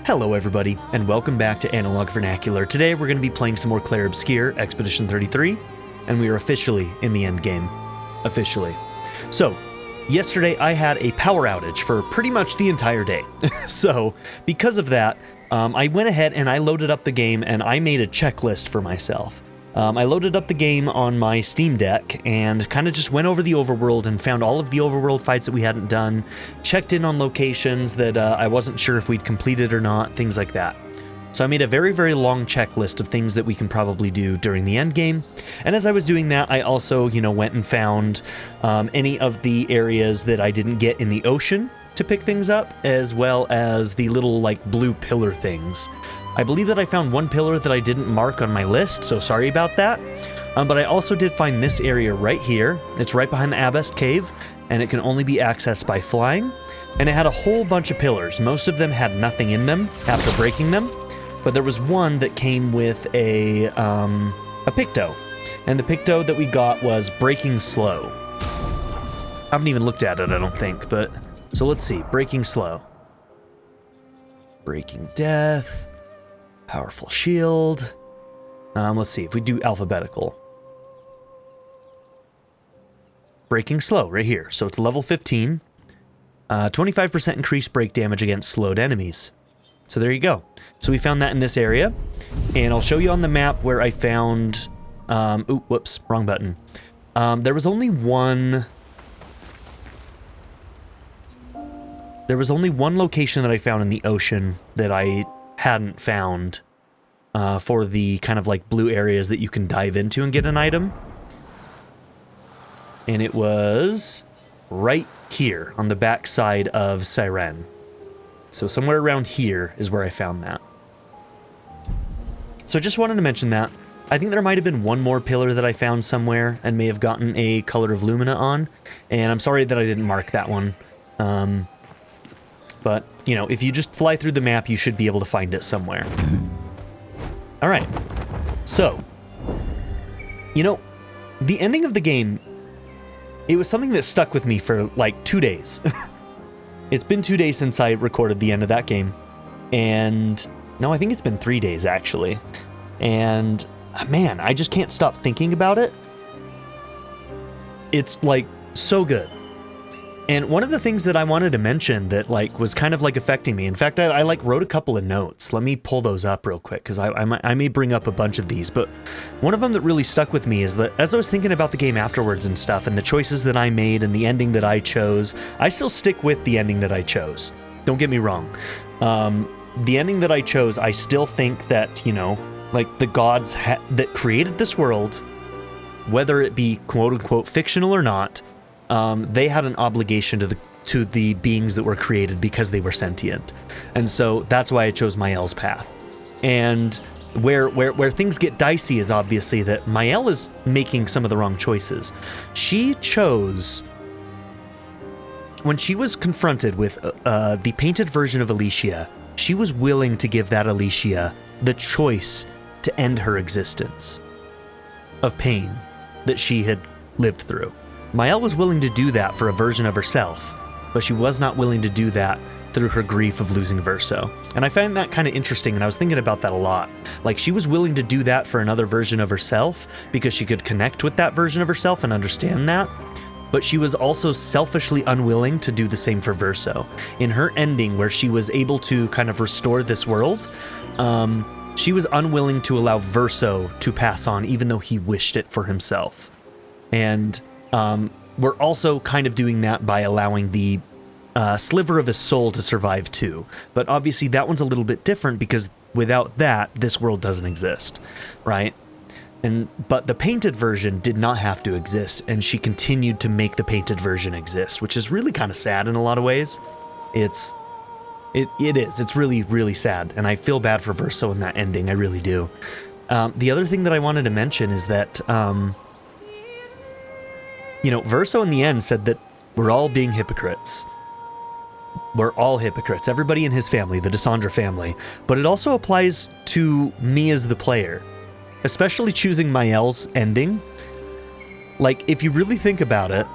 Hello everybody, and welcome back to Analog Vernacular. Today we're going to be playing some more Clair Obscur, Expedition 33, and we are officially in the end game. Officially. So, yesterday I had a power outage for pretty much the entire day. So, because of that, I went ahead and I loaded up the game and I made a checklist for myself. I loaded up the game on my Steam Deck and kind of just went over the Overworld and found all of the Overworld fights that we hadn't done, checked in on locations that I wasn't sure if we'd completed or not, things like that. So I made a very, very long checklist of things that we can probably do during the end game. And as I was doing that, I also, went and found any of the areas that I didn't get in the ocean to pick things up, as well as the little, blue pillar things. I believe that I found one pillar that I didn't mark on my list, so sorry about that. But I also did find this area right here. It's right behind the Abyss Cave, and it can only be accessed by flying. And it had a whole bunch of pillars. Most of them had nothing in them after breaking them, but there was one that came with a picto. And the picto that we got was Breaking Slow. I haven't even looked at it, I don't think, but... So let's see, Breaking Slow. Breaking Death. Powerful Shield. Let's see, if we do alphabetical. Breaking Slow, right here. So it's level 15. 25% increased break damage against slowed enemies. So there you go. So we found that in this area. And I'll show you on the map where I found... ooh, whoops, wrong button. There was only one... There was only one location that I found in the ocean that I hadn't found for the kind of blue areas that you can dive into and get an item. And it was right here on the back side of Siren. So somewhere around here is where I found that. So I just wanted to mention that. I think there might have been one more pillar that I found somewhere and may have gotten a color of Lumina on. And I'm sorry that I didn't mark that one. But, if you just fly through the map, you should be able to find it somewhere. Alright. So, the ending of the game, it was something that stuck with me for, 2 days. It's been 2 days since I recorded the end of that game. And, no, I think it's been 3 days, actually. And, man, I just can't stop thinking about it. It's, so good. And one of the things that I wanted to mention that was kind of affecting me. In fact, I wrote a couple of notes. Let me pull those up real quick because I may bring up a bunch of these. But one of them that really stuck with me is that as I was thinking about the game afterwards and stuff and the choices that I made and the ending that I chose, I still stick with the ending that I chose. Don't get me wrong. The ending that I chose, I still think that, the gods that created this world, whether it be quote unquote fictional or not, they had an obligation to the beings that were created because they were sentient. And so that's why I chose Mael's path. And where things get dicey is obviously that Mael is making some of the wrong choices. She chose, when she was confronted with the painted version of Alicia, she was willing to give that Alicia the choice to end her existence of pain that she had lived through. Mael was willing to do that for a version of herself, but she was not willing to do that through her grief of losing Verso. And I find that kind of interesting, and I was thinking about that a lot. She was willing to do that for another version of herself because she could connect with that version of herself and understand that, but she was also selfishly unwilling to do the same for Verso. In her ending, where she was able to kind of restore this world, she was unwilling to allow Verso to pass on, even though he wished it for himself. And we're also kind of doing that by allowing the sliver of his soul to survive too. But obviously that one's a little bit different because without that, this world doesn't exist, right? But the painted version did not have to exist, and she continued to make the painted version exist, which is really kind of sad in a lot of ways. It is. It's really, really sad, and I feel bad for Verso in that ending. I really do. The other thing that I wanted to mention is that... Verso in the end said that we're all being hypocrites. We're all hypocrites. Everybody in his family, the Dysandra family. But it also applies to me as the player. Especially choosing Mael's ending. If you really think about it,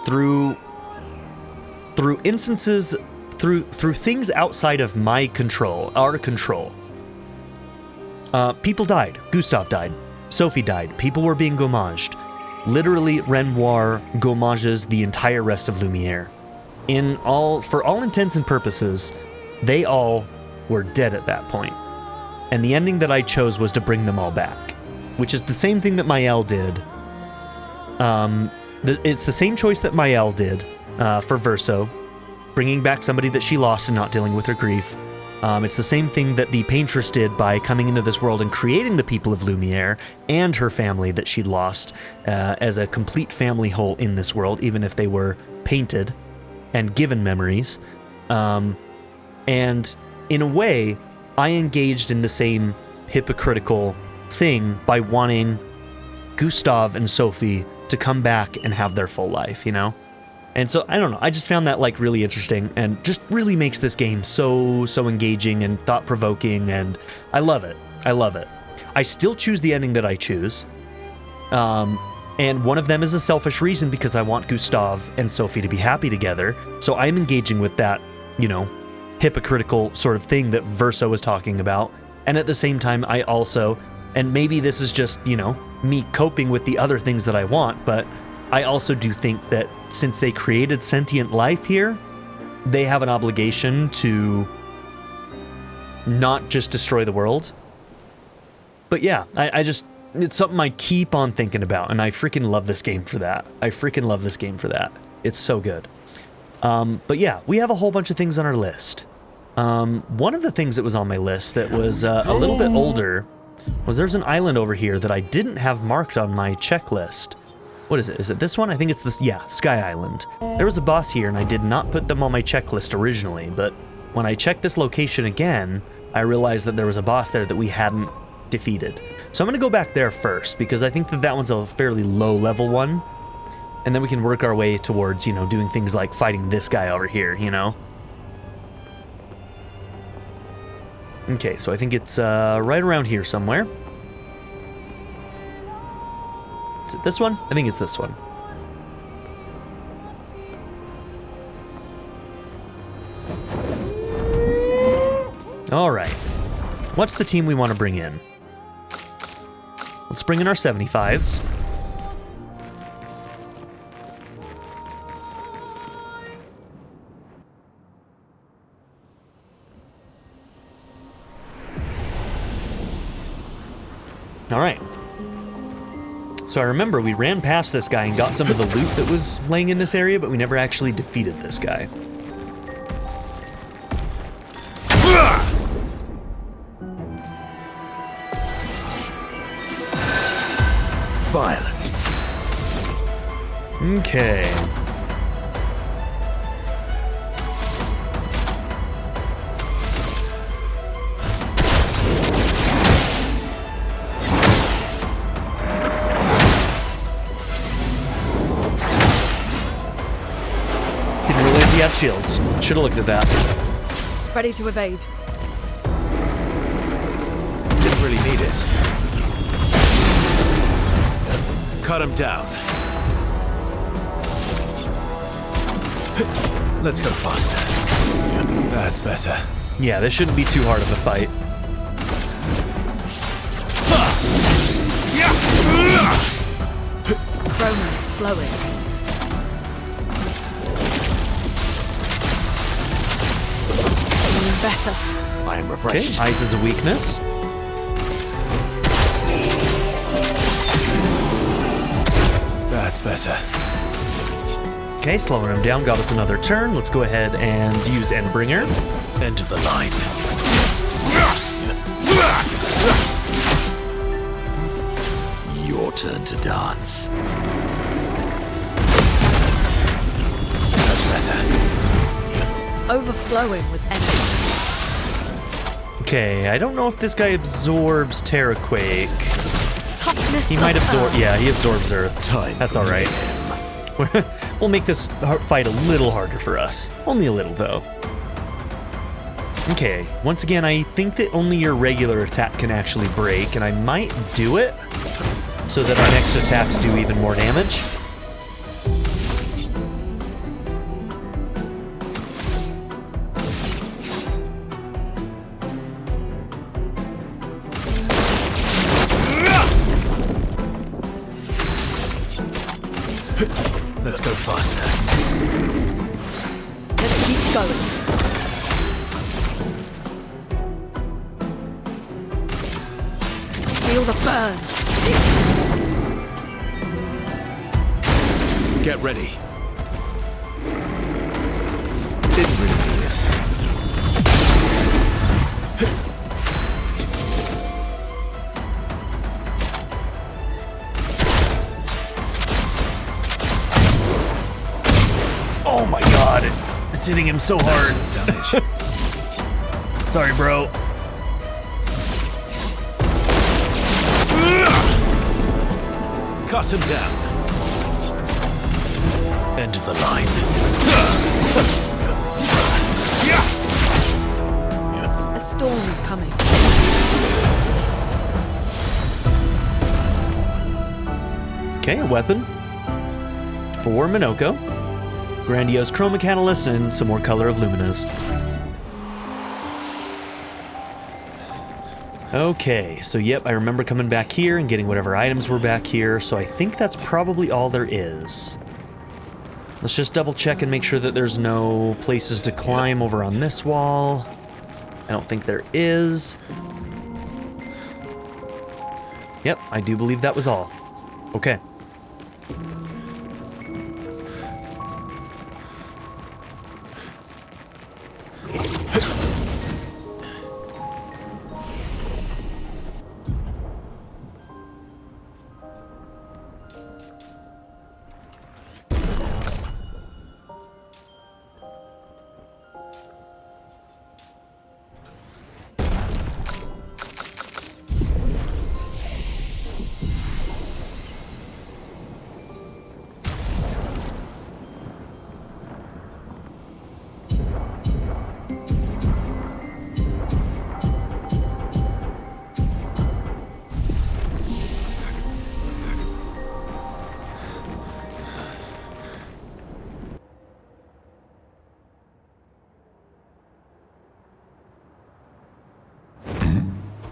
through through things outside of my control, our control. People died. Gustave died. Sophie died. People were being gommaged. Literally, Renoir gommages the entire rest of Lumiere. For all intents and purposes, they all were dead at that point. And the ending that I chose was to bring them all back, which is the same thing that Maëlle did. It's the same choice that Maëlle did for Verso, bringing back somebody that she lost and not dealing with her grief. It's the same thing that the Paintress did by coming into this world and creating the people of Lumiere and her family that she'd lost as a complete family whole in this world, even if they were painted and given memories. And in a way, I engaged in the same hypocritical thing by wanting Gustave and Sophie to come back and have their full life, you know? And so, I don't know, I just found that, like, really interesting and just really makes this game so engaging and thought-provoking, and I love it. I love it. I still choose the ending that I choose, and one of them is a selfish reason because I want Gustave and Sophie to be happy together, so I'm engaging with that, you know, hypocritical sort of thing that Verso was talking about, and at the same time, I also, and maybe this is just, you know, me coping with the other things that I want, but I also do think that since they created sentient life here, they have an obligation to not just destroy the world. But yeah, I just, it's something I keep on thinking about, and I freaking love this game for that. I freaking love this game for that. It's so good. But yeah, we have a whole bunch of things on our list. One of the things that was on my list that was a little bit older was there's an island over here that I didn't have marked on my checklist. What is it? Is it this one? I think it's this, yeah, Sky Island. There was a boss here and I did not put them on my checklist originally, but when I checked this location again, I realized that there was a boss there that we hadn't defeated. So I'm gonna go back there first because I think that that one's a fairly low level one. And then we can work our way towards, you know, doing things like fighting this guy over here, you know? Okay, so I think it's right around here somewhere. Is it this one? I think it's this one. All right. What's the team we want to bring in? Let's bring in our 75s. All right. So I remember we ran past this guy and got some of the loot that was laying in this area, but we never actually defeated this guy. Violence. Okay. He had shields. Should have looked at that. Ready to evade. Didn't really need it. Cut him down. Let's go faster. That's better. Yeah, this shouldn't be too hard of a fight. Chroma's flowing. Better. I am Okay, refreshed. ice is a weakness. That's better. Okay, slowing him down got us another turn. Let's go ahead and use Endbringer. End of the line. Your turn to dance. That's better. Overflowing with energy. Okay, I don't know if this guy absorbs Terraquake. Toughness. He might of absorb, earth. yeah, he absorbs Earth. Time. That's all right. We'll make this fight a little harder for us. Only a little, though. Okay, once again, I think that only your regular attack can actually break, and I might do it so that our next attacks do even more damage. Let's go faster. Let's keep going. Feel the burn. Get ready. Didn't really need it. Oh my god, it's hitting him so hard. Damage. Sorry, bro. Cut him down. End of the line. A storm is coming. Okay, a weapon for Minoko. Grandiose Chroma Catalyst and some more Color of Luminous. Okay, so yep, I remember coming back here and getting whatever items were back here, so I think that's probably all there is. Let's just double check and make sure that there's no places to climb over on this wall. I don't think there is. Yep, I do believe that was all. Okay.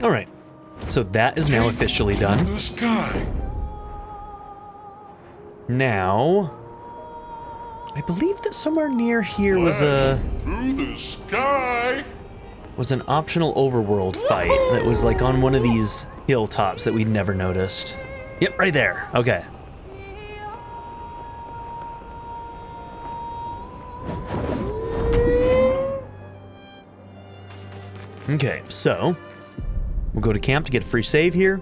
All right, so that is now officially done. The sky. Now, I believe that somewhere near here was Through the sky. an optional overworld fight that was like on one of these hilltops that we'd never noticed. Yep, right there. Okay. Okay, so we'll go to camp to get a free save here.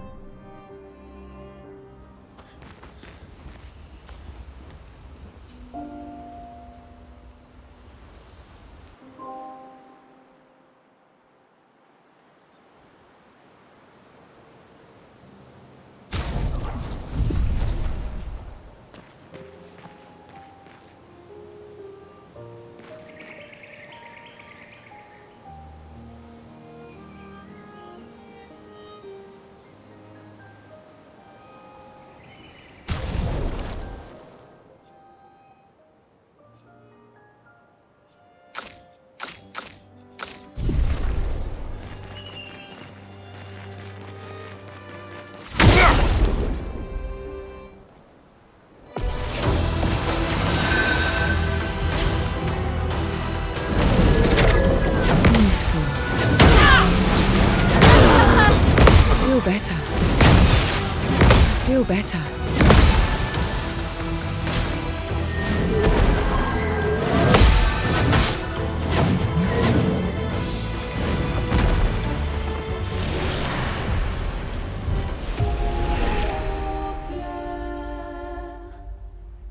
Feel better.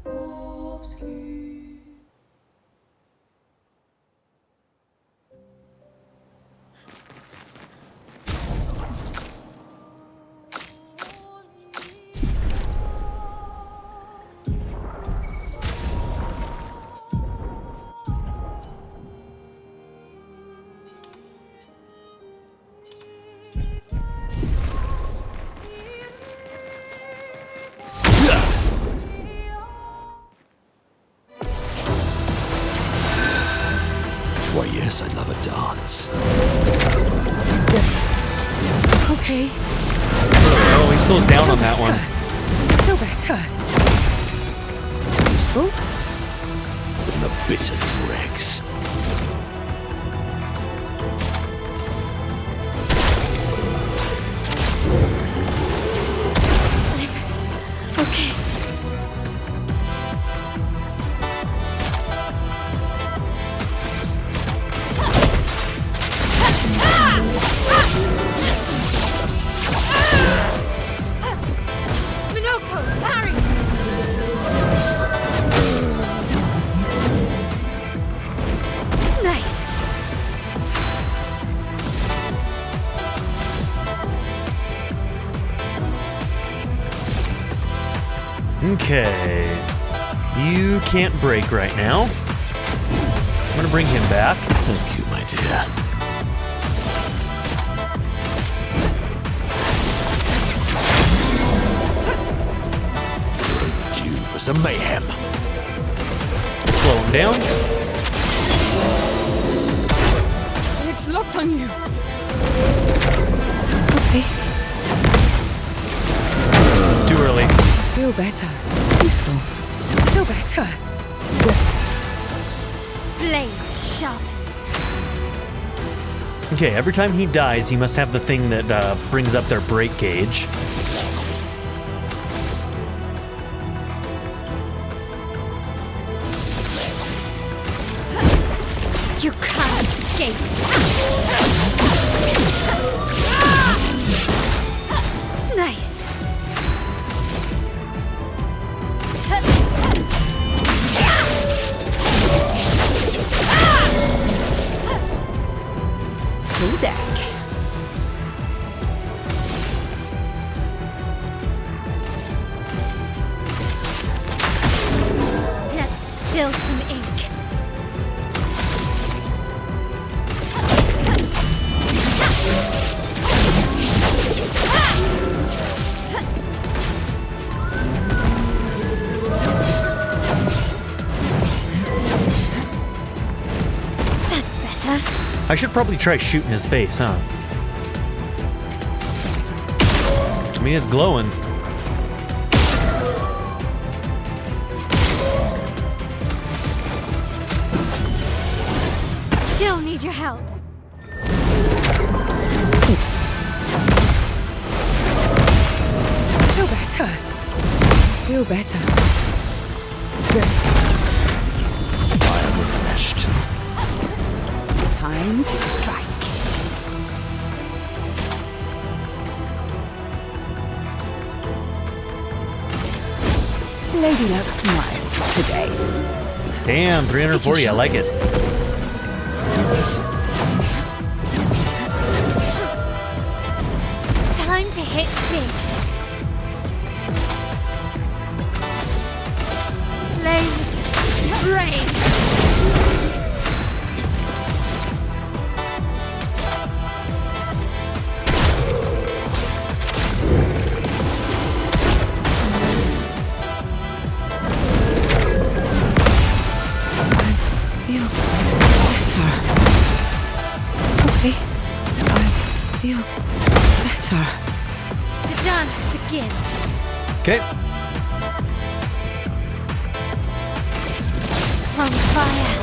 Clair Obscur. Why, yes, I'd love a dance. Okay. Oh, he slows down on that one. Feel better. and the bitter dregs. Okay. Minoko, parry! Nice. Okay. You can't break right now. I'm gonna bring him back. Thank you, my dear. We're overdue for some mayhem. Slow him down. It's locked on you. Okay. Too early. I feel better. Useful. I feel better. Good. Blades sharp. Okay, every time he dies, he must have the thing that brings up their break gauge. You can't escape. Nice. Full deck. Let's spill some ink. That's better. I should probably try shooting his face, huh? I mean, it's glowing. Still need your help. Good. I feel better. I feel better. Good. I am refreshed. Time to strike. Lady Luck smile today. Damn, 340, I like it. Time to hit big. Flames rain. Feel better. Okay. I feel better. The dance begins. Okay. On fire.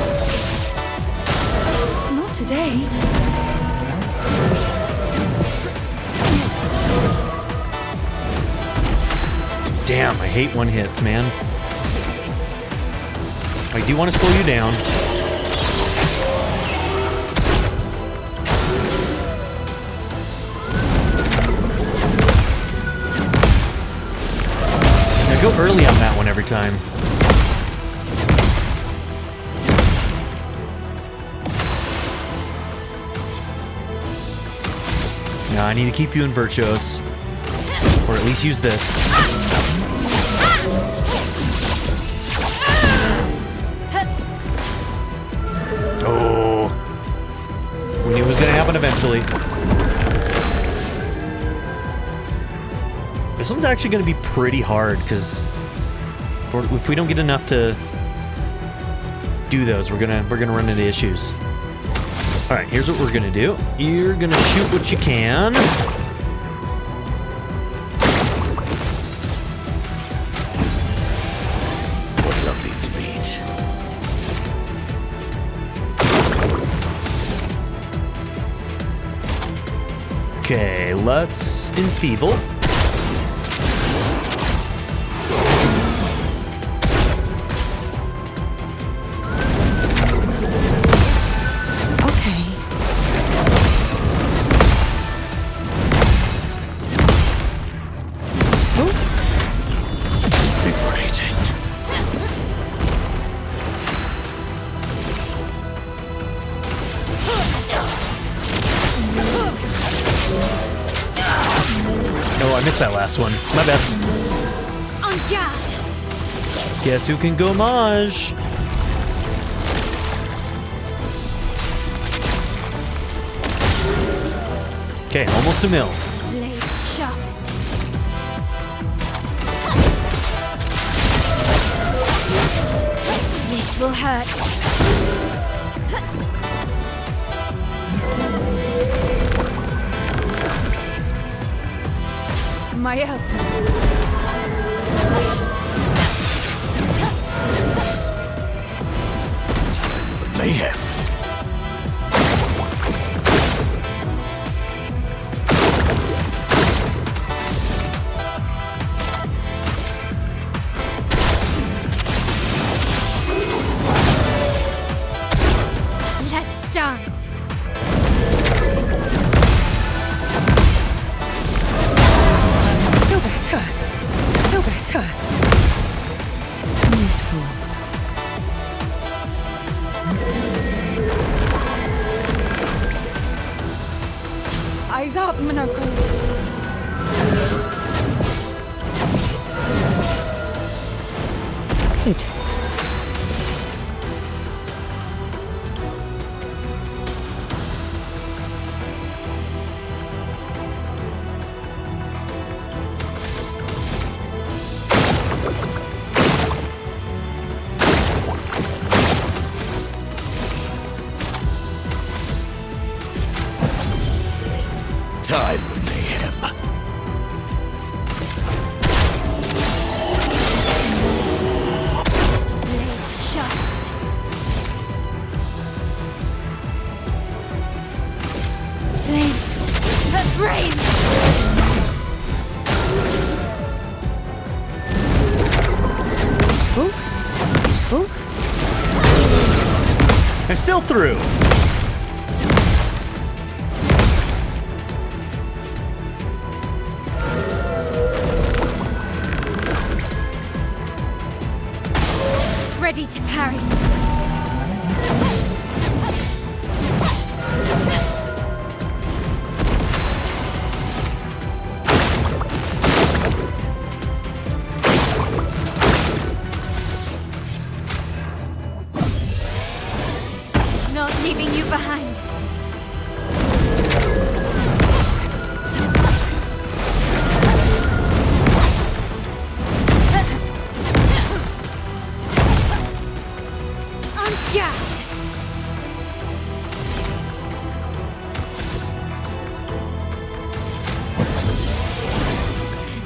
Not today. Damn, I hate one hits, man. I do want to slow you down. Now go early on that one every time. Now I need to keep you in Virtuos. Or at least use this. Oh. We knew it was going to happen eventually. This one's actually going to be pretty hard, because if we don't get enough to do those, we're gonna run into issues. All right, here's what we're gonna do. You're gonna shoot what you can. What lovely feet. Okay, let's enfeeble. Okay. Useful. Liberating. Oh, I missed that last one. My bad. On guard. Guess who can go mage? Okay, almost a mil. Blades sharpened. This will hurt. My help. Mayhem. Let's dance. Feel better. Feel better. Useful. Eyes up, Minoko. Good. Time for mayhem. Blades sharpened. Flames. Rain. Useful. Useful. I'm still through. Ready to parry. Not leaving you behind. On guard.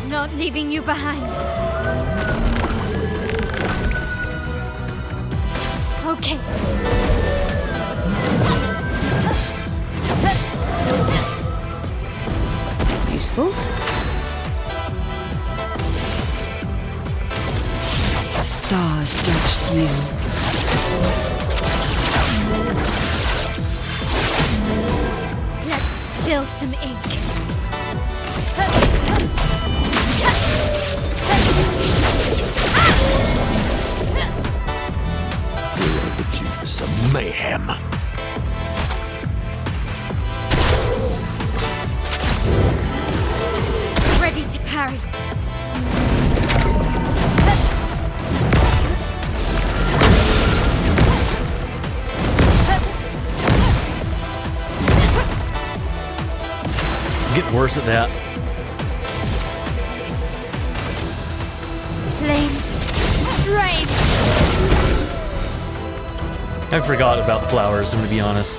Not leaving you behind. Okay. Useful. The stars judged you. Let's spill some ink. We're overdue for some mayhem. Ready to parry. Get worse at that. Flames. Rain. I forgot about the flowers, I'm gonna be honest.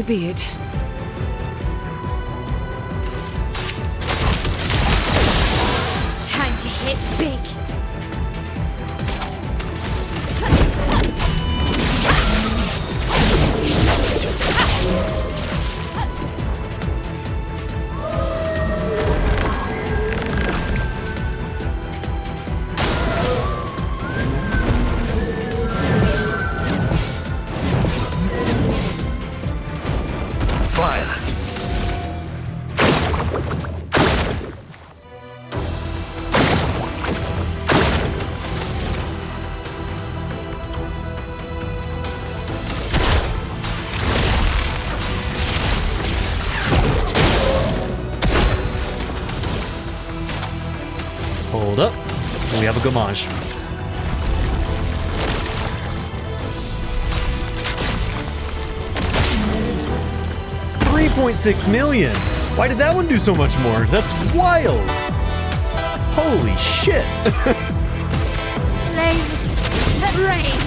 So be it. Time to hit big. Violence. Hold up. We have a gomage. $3.6 million. Why did that one do so much more? That's wild. Holy shit. Flames. Rain.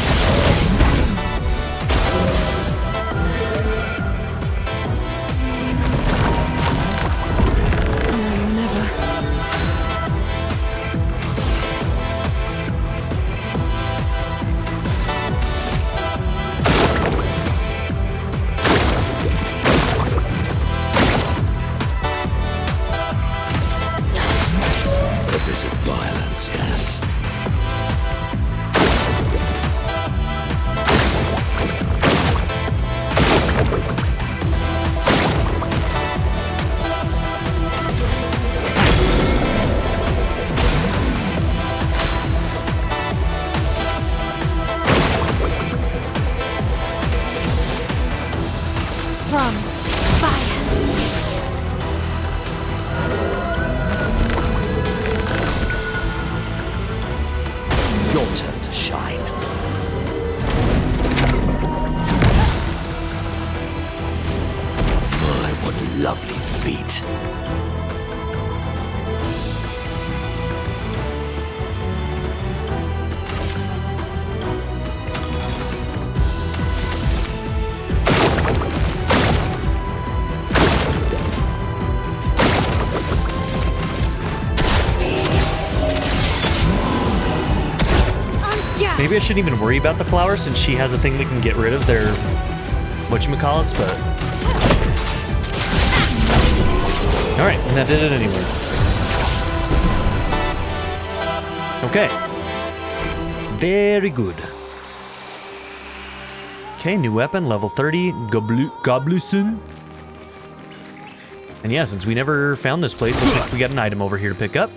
A bit of violence, yes. From fire. Your turn to shine. My, what lovely feet. Yeah. Maybe I shouldn't even worry about the flowers since she has a thing that can get rid of their whatchamacallits, but... Alright, and that did it anyway. Okay. Very good. Okay, new weapon, level 30, Goblusun. And yeah, since we never found this place, looks like we got an item over here to pick up.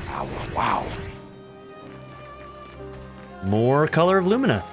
Wow, wow. More Color of Lumina.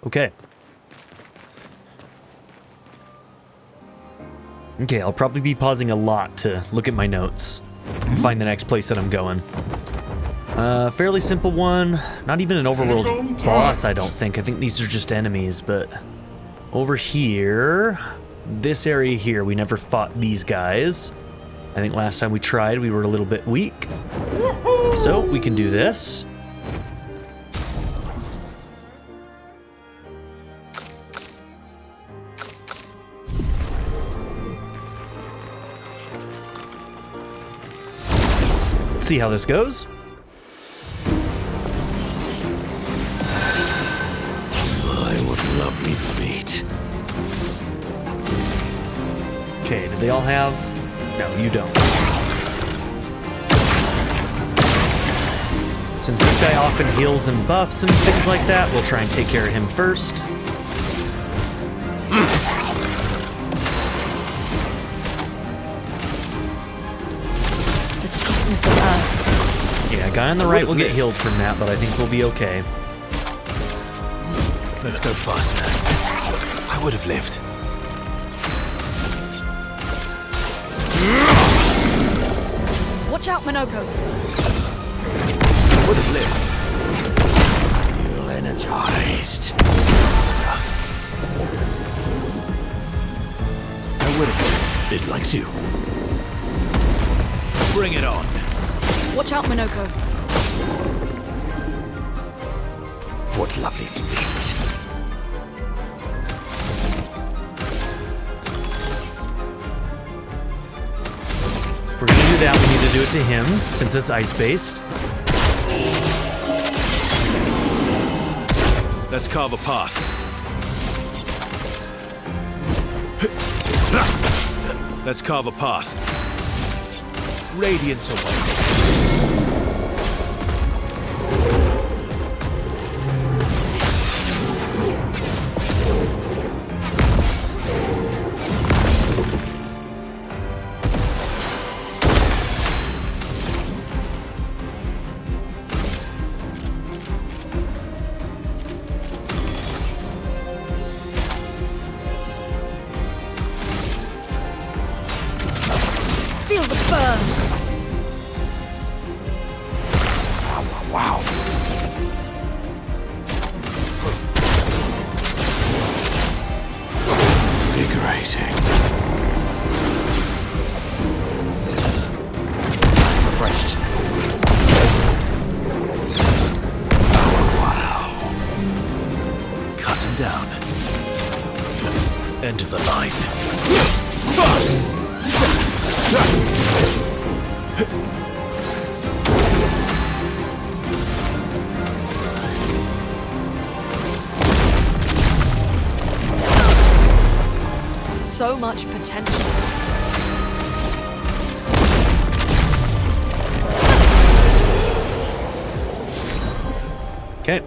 Okay. Okay, I'll probably be pausing a lot to look at my notes and find the next place that I'm going. Fairly simple one. Not even an overworld boss, I don't think. I think these are just enemies, but over here, this area here, we never fought these guys. I think last time we tried, we were a little bit weak. So we can do this. See how this goes. My, what lovely feet. Okay, do they all have... No, you don't. Since this guy often heals and buffs and things like that, we'll try and take care of him first. The toughness of Earth. Yeah, guy on the right will get healed from that, but I think we'll be okay. Let's go faster. I would have lived. Watch out, Minoko. I would have lived. Feel energized. Good stuff. I would have lived. It likes you. Bring it on. Watch out, Minoko. What lovely feet. If we're gonna do that, we need to do it to him, since it's ice-based. Let's carve a path. Let's carve a path. Radiance awaits. Feel the burn. Wow. Invigorating. Refreshed. Wow. Cut him down. End of the line. So much potential. Okay.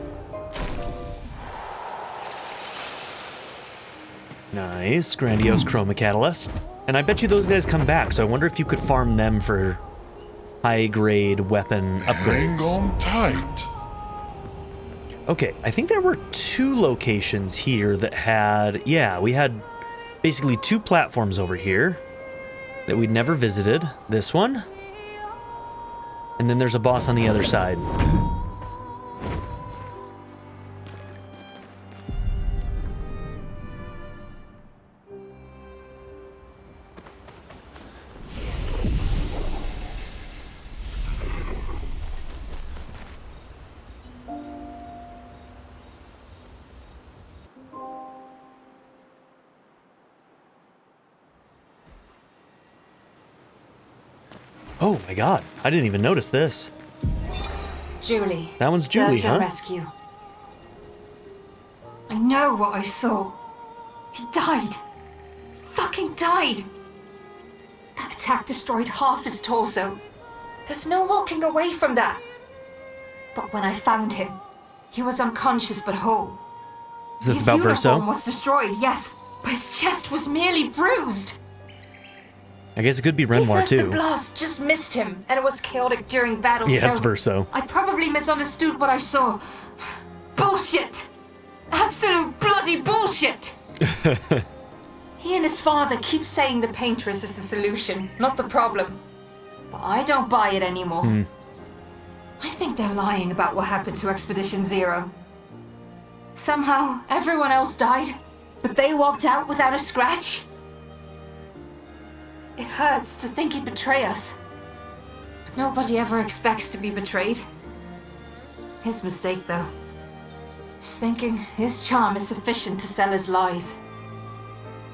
Nice, grandiose chroma catalyst. And I bet you those guys come back, so I wonder if you could farm them for high-grade weapon Hang upgrades. on tight. Okay, I think there were 2 locations here that had... Yeah, we had basically 2 platforms over here that we'd never visited. This one. And then there's a boss on the other side. Oh my god, I didn't even notice this. Julie. That one's Julie, Search and huh? rescue. I know what I saw. He died. Fucking died. That attack destroyed half his torso. There's no walking away from that. But when I found him, he was unconscious but whole. Is this His about uniform Verso? was destroyed, yes, but his chest was merely bruised. I guess it could be He Renoir says the too. blast just missed him, and it was chaotic during battle, Yeah, so it's Verso. I probably misunderstood what I saw. Bullshit! Absolute bloody bullshit! He and his father keep saying the Paintress is the solution, not the problem. But I don't buy it anymore. I think they're lying about what happened to Expedition Zero. Somehow, everyone else died, but they walked out without a scratch. It hurts to think he'd betray us. But nobody ever expects to be betrayed. His mistake, though. He's thinking his charm is sufficient to sell his lies.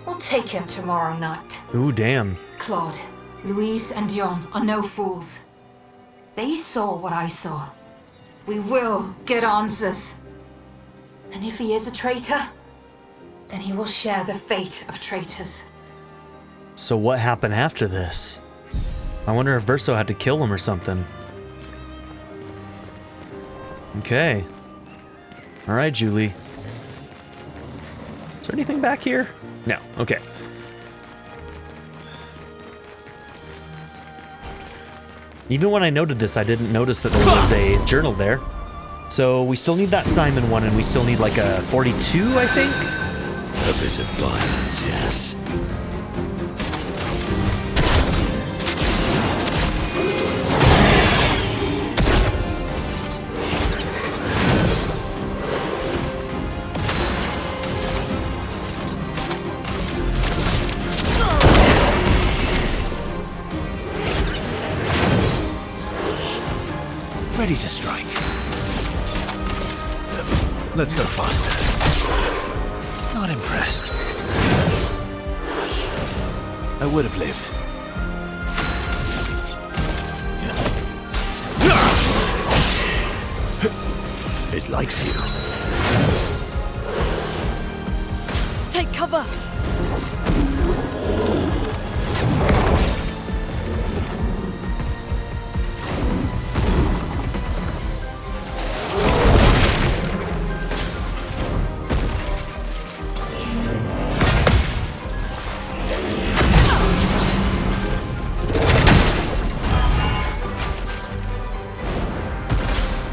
We'll take him tomorrow night. Ooh, damn. Claude, Louise, and Dion are no fools. They saw what I saw. We will get answers. And if he is a traitor, then he will share the fate of traitors. So what happened after this? I wonder if Verso had to kill him or something. Okay. Alright, Julie. Is there anything back here? No. Okay. Even when I noted this, I didn't notice that there was a journal there. So we still need that Simon one, and we still need like a 42, I think? A bit of violence, yes. Ready to strike. Let's go faster. Not impressed. I would have lived. It likes you. Take cover!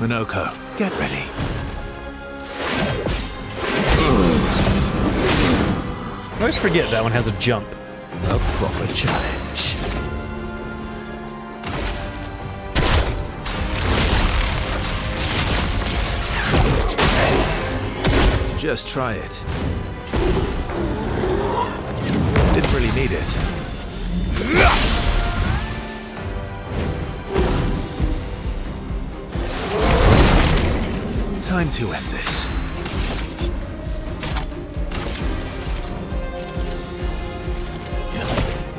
Minoko, get ready. I always forget that one has a jump. A proper challenge. Just try it. Didn't really need it. Time to end this.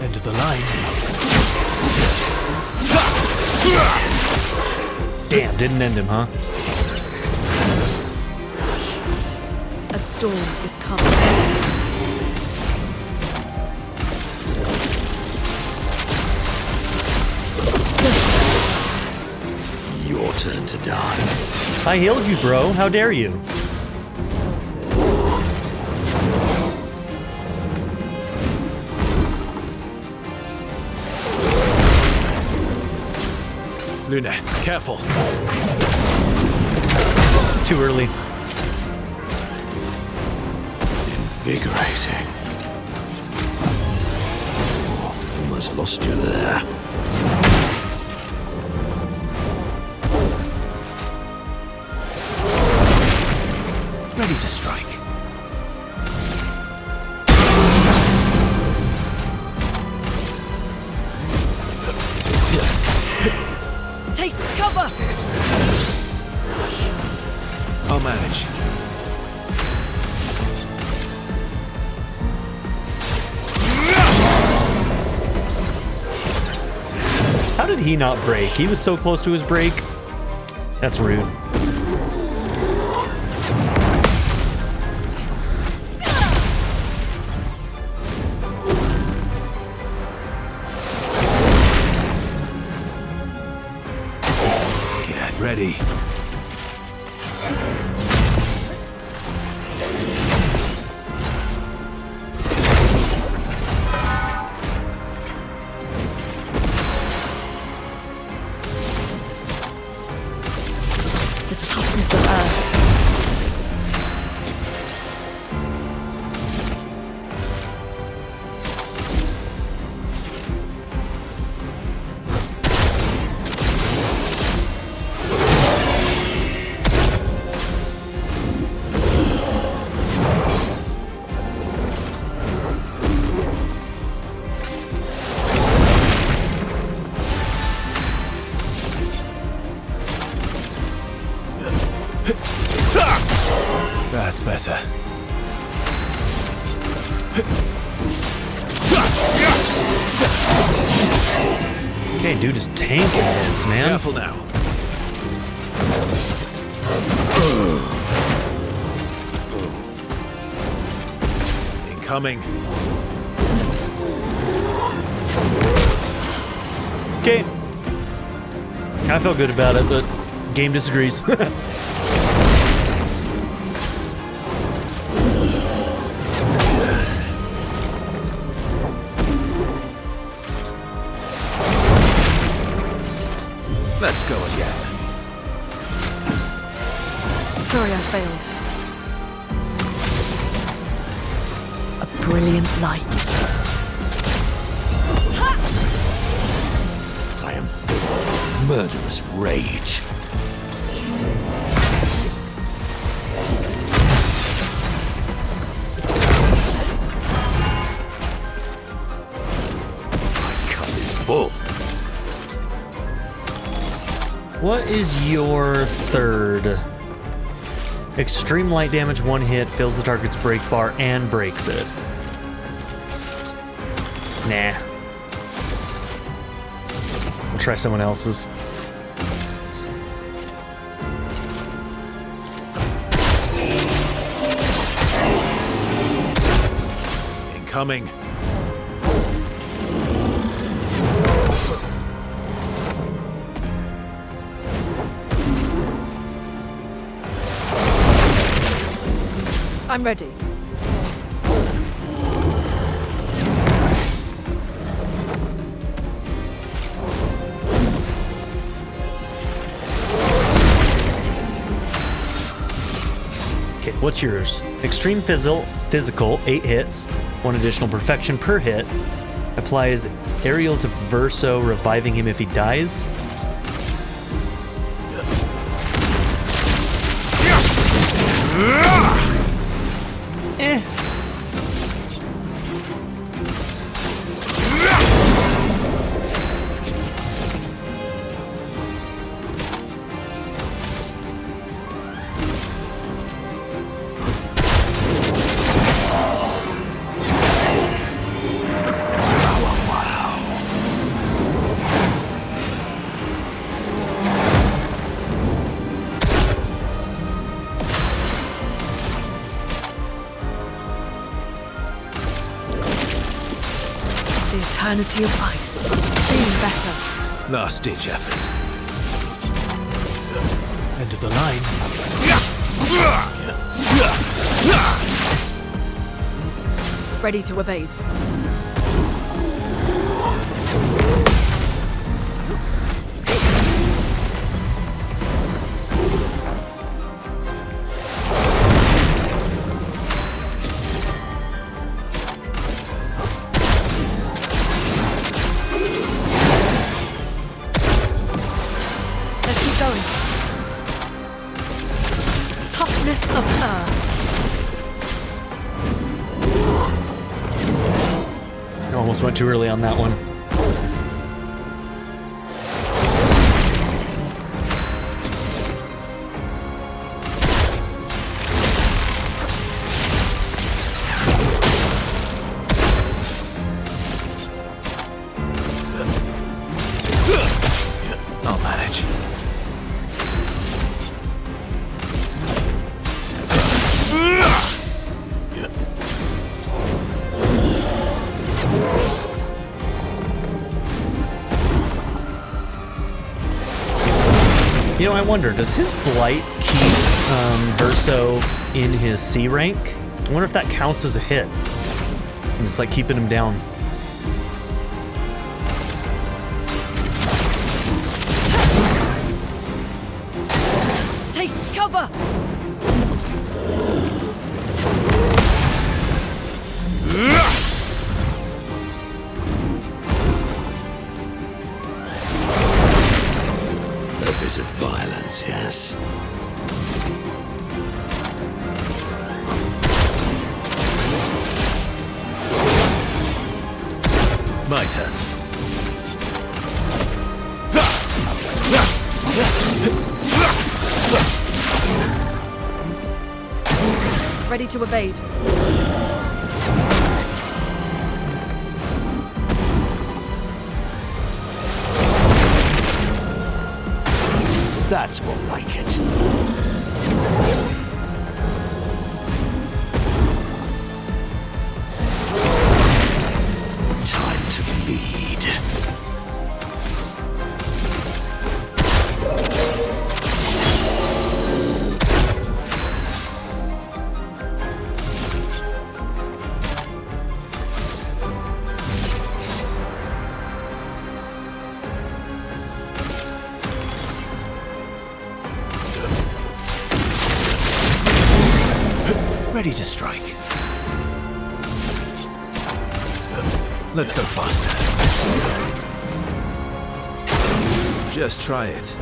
End of the line. Damn, didn't end him, huh? A storm is coming. Your turn to dance. I healed you, bro. How dare you? Luna, careful. Too early. Invigorating. Oh, almost lost you there. Ready to strike. Take cover! I'll manage. How did he not break? He was so close to his break. That's rude. Get ready. The toughness of Earth. That's better. Okay, dude is tanking hits, man. Careful now. Incoming. Okay. I felt good about it, but game disagrees. Let's go again. Sorry I failed. A brilliant light. I am full of murderous rage. My cup is full. What is your third? Extreme light damage, one hit, fills the target's break bar and breaks it. Nah. I'll try someone else's. Incoming. I'm ready. Okay, what's yours? Extreme physical, 8 hits, 1 additional perfection per hit. Applies aerial to Verso, reviving him if he dies. The eternity of ice. Feeling better. Last ditch effort. End of the line. Ready to evade. Let's keep going. Toughness of earth. Almost went too early on that one. I'll manage. You know, I wonder, does his blight keep Verso in his C rank? I wonder if that counts as a hit. And it's like keeping him down. Take cover! A bit of violence, yes. My turn. Ready to evade. That's more like it. Time to bleed. Ready to strike. Let's go faster. Just try it.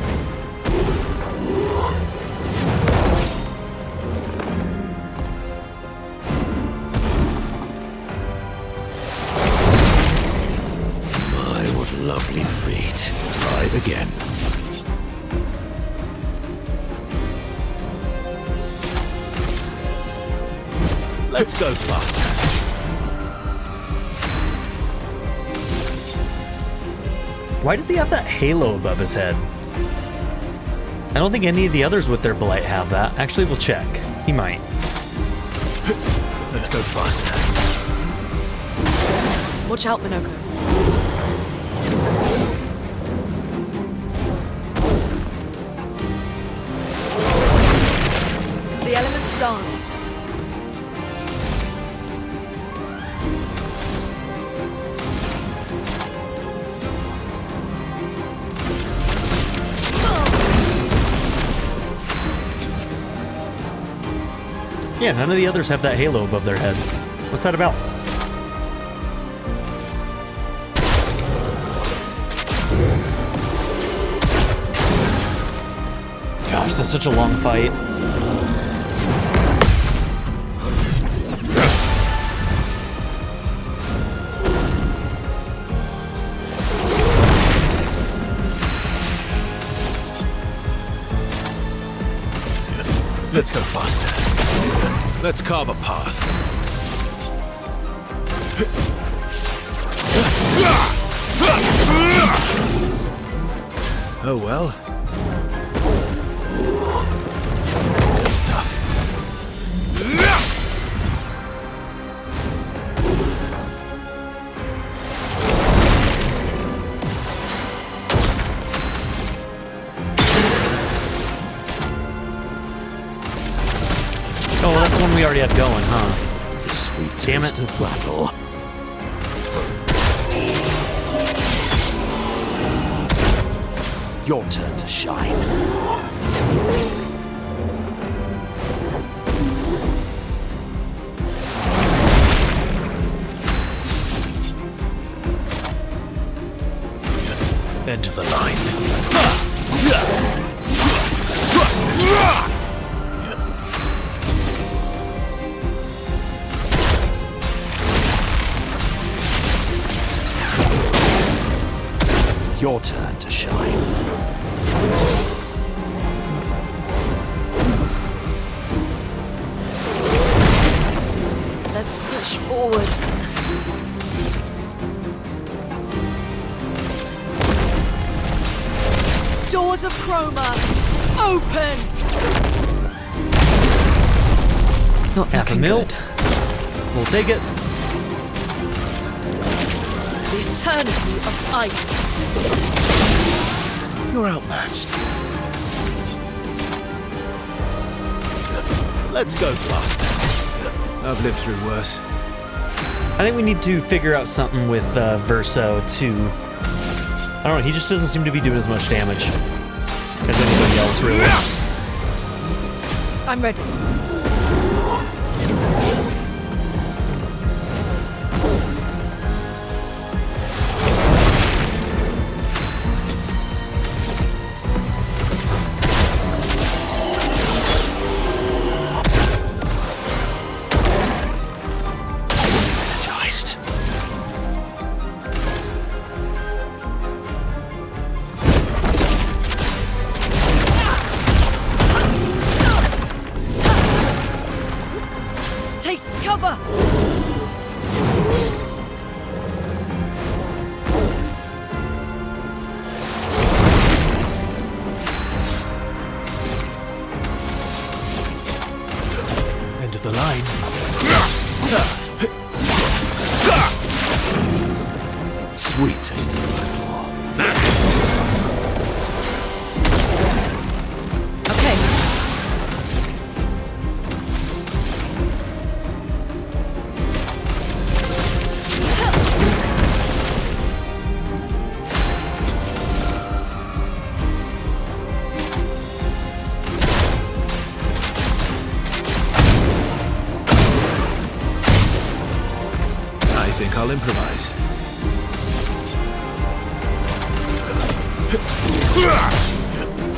My, what lovely feet. Try it again. Let's go faster. Why does he have that halo above his head? I don't think any of the others with their blight have that. Actually, we'll check. He might. Let's go faster. Watch out, Minoko. The elements dance. Yeah, none of the others have that halo above their head. What's that about? Gosh, this is such a long fight. Let's go faster. Let's carve a path. Oh well. Good stuff. Oh, well, that's the one we already had going, huh? The sweet Damn taste it. of battle. Your turn to shine. End of the line. Your turn to shine. Let's push forward. Doors of Chroma, open! Not Half a looking mil. good. We'll take it. The eternity of ice. You're outmatched. Let's go faster. I've lived through worse. I think we need to figure out something with Verso to... I don't know, he just doesn't seem to be doing as much damage as anybody else, really. I'm ready. Energized. I'll improvise.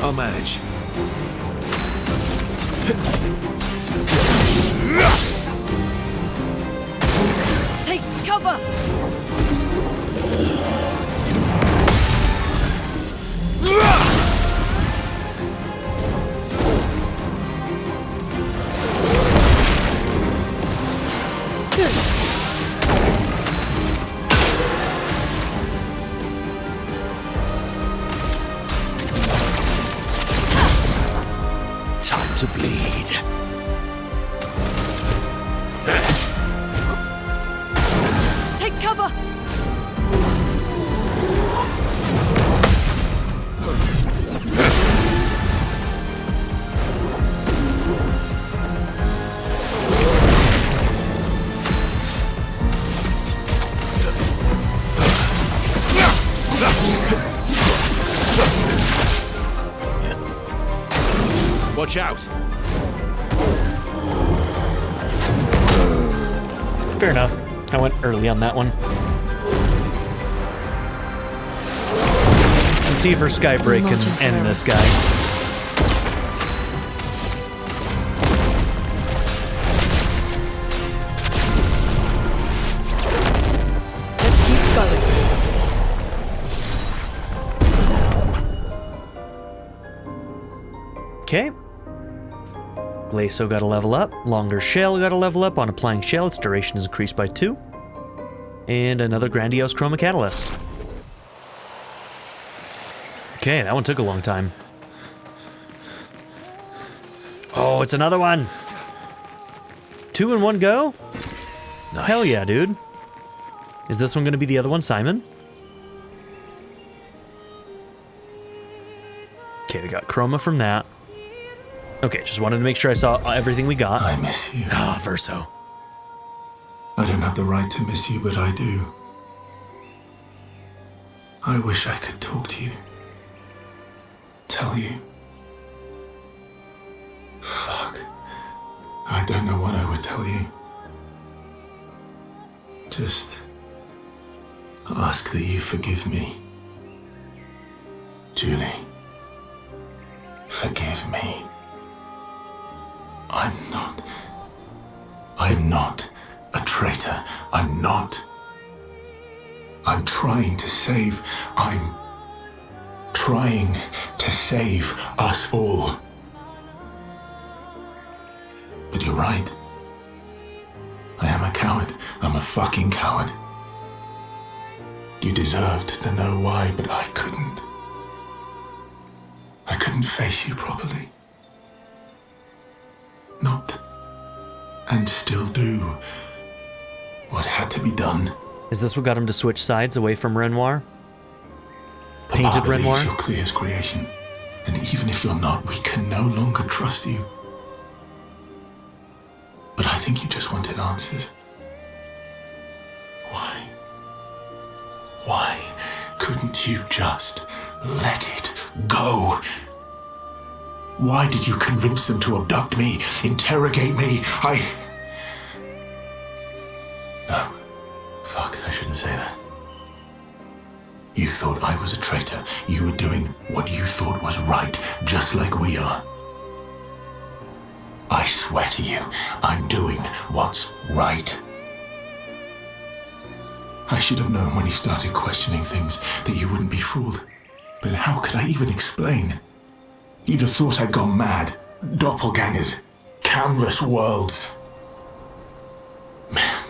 I'll manage. Take cover! Time to bleed. Take cover! Watch out! Fair enough. I went early on that one. Let's see if her Skybreak can end this guy. Let's keep going. Okay. Glaso got a level up. Longer Shell got a level up. On applying Shell, its duration is increased by 2. And another Grandiose Chroma Catalyst. Okay, that one took a long time. Oh, it's another one! 2 in one go? Nice. Hell yeah, dude. Is this one gonna be the other one, Simon? Okay, we got Chroma from that. Okay, just wanted to make sure I saw everything we got. I miss you. Ah, Verso. I don't have the right to miss you, but I do. I wish I could talk to you. Tell you. Fuck. I don't know what I would tell you. Just ask that you forgive me. Julie. Forgive me. I'm not a traitor. I'm not. I'm trying to save. I'm trying to save us all. But you're right. I am a coward. I'm a fucking coward. You deserved to know why, but I couldn't. I couldn't face you properly. Not, and still do, what had to be done. Is this what got him to switch sides away from Renoir? Painted Papa believes Renoir? you're Clair's creation, and even if you're not, we can no longer trust you. But I think you just wanted answers. Why? Why couldn't you just let it go? Why did you convince them to abduct me, interrogate me? No. Fuck, I shouldn't say that. You thought I was a traitor. You were doing what you thought was right, just like we are. I swear to you, I'm doing what's right. I should have known when you started questioning things that you wouldn't be fooled. But how could I even explain? You'd have thought I'd gone mad. Doppelgangers. Canvas worlds. Man.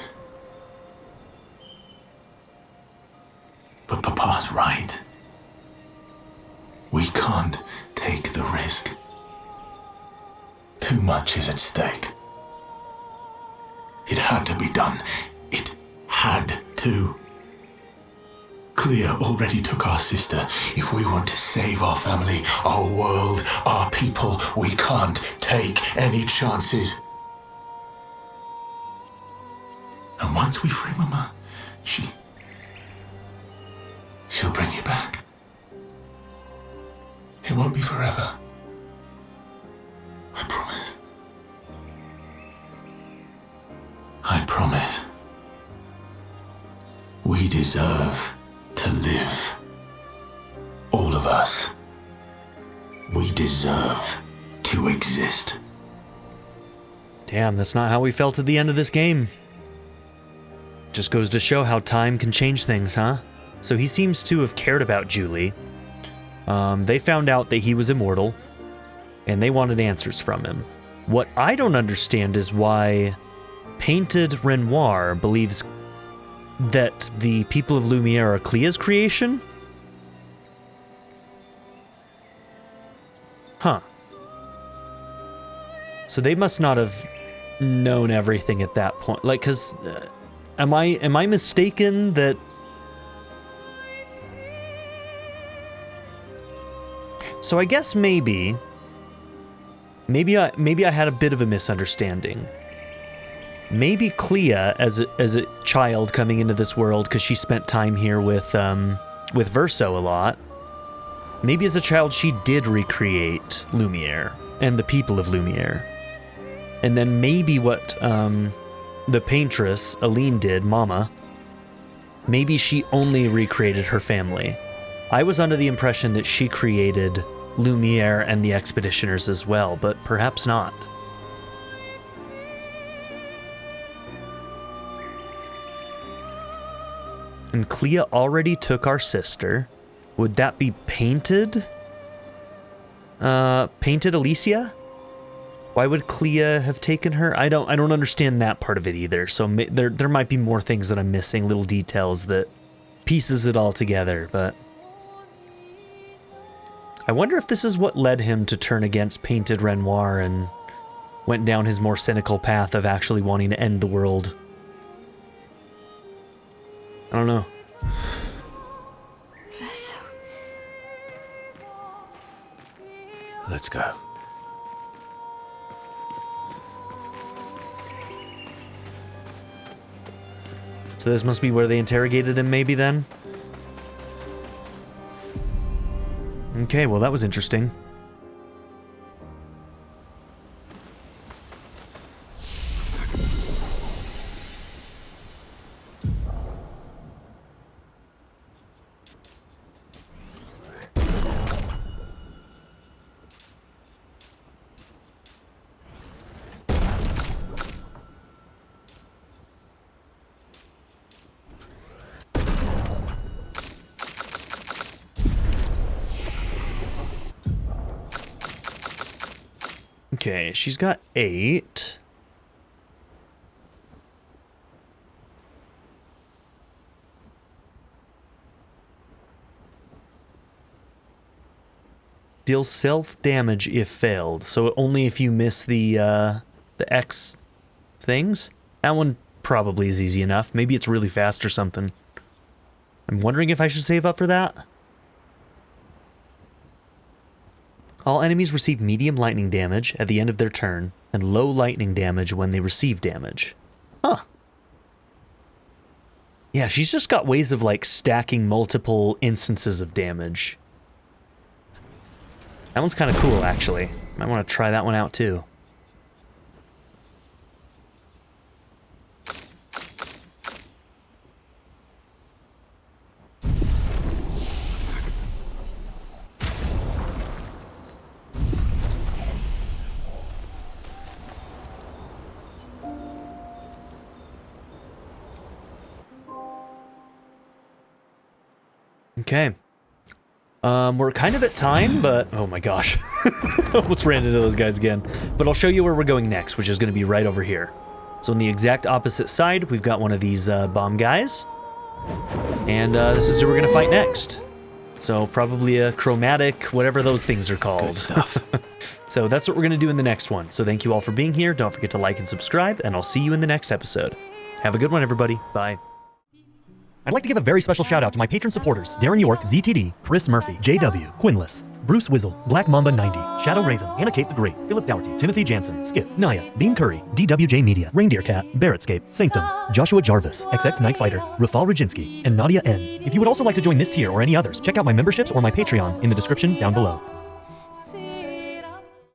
But Papa's right. We can't take the risk. Too much is at stake. It had to be done. It had to. Clair already took our sister. If we want to save our family, our world, our people, we can't take any chances. And once we free Mama, she'll bring you back. It won't be forever. I promise. I promise. deserve to live. All of us. We deserve to exist. Damn, that's not how we felt at the end of this game. Just goes to show how time can change things, huh? So he seems to have cared about Julie. They found out that he was immortal, and they wanted answers from him. What I don't understand is why Painted Renoir believes that the people of Lumiere are Clea's creation? Huh. So they must not have known everything at that point. Like, cause am I mistaken that? So I guess maybe I had a bit of a misunderstanding. Maybe Clea, as a child coming into this world, because she spent time here with Verso a lot. Maybe as a child she did recreate Lumiere and the people of Lumiere. And then maybe what the Paintress, Aline, did, Mama, maybe she only recreated her family. I was under the impression that she created Lumiere and the Expeditioners as well, but perhaps not. And Clea already took our sister. Would that be Painted? Painted Alicia? Why would Clea have taken her? I don't understand that part of it either. So there might be more things that I'm missing, little details that pieces it all together, but I wonder if this is what led him to turn against Painted Renoir and went down his more cynical path of actually wanting to end the world. I don't know. Verso. Let's go. So this must be where they interrogated him maybe then? Okay, well that was interesting. Okay, she's got 8. Deal self-damage if failed, so only if you miss the X things? That one probably is easy enough. Maybe it's really fast or something. I'm wondering if I should save up for that. All enemies receive medium lightning damage at the end of their turn, and low lightning damage when they receive damage. Huh. Yeah, she's just got ways of, like, stacking multiple instances of damage. That one's kind of cool, actually. Might want to try that one out, too. Okay. We're kind of at time, but oh my gosh. Almost ran into those guys again. But I'll show you where we're going next, which is going to be right over here. So on the exact opposite side, we've got one of these bomb guys. And this is who we're going to fight next. So probably a chromatic, whatever those things are called. Good stuff. So that's what we're going to do in the next one. So thank you all for being here. Don't forget to like and subscribe, and I'll see you in the next episode. Have a good one, everybody. Bye. I'd like to give a very special shout out to my patron supporters, Darren York, ZTD, Chris Murphy, JW, Quinless, Bruce Wizzle, Black Mamba 90, Shadow Raven, Anna Kate the Great, Philip Dougherty, Timothy Jansen, Skip, Naya, Bean Curry, DWJ Media, Reindeer Cat, Barrettscape, Sanctum, Joshua Jarvis, XX Night Fighter, Rafal Rajinski, and Nadia N. If you would also like to join this tier or any others, check out my memberships or my Patreon in the description down below.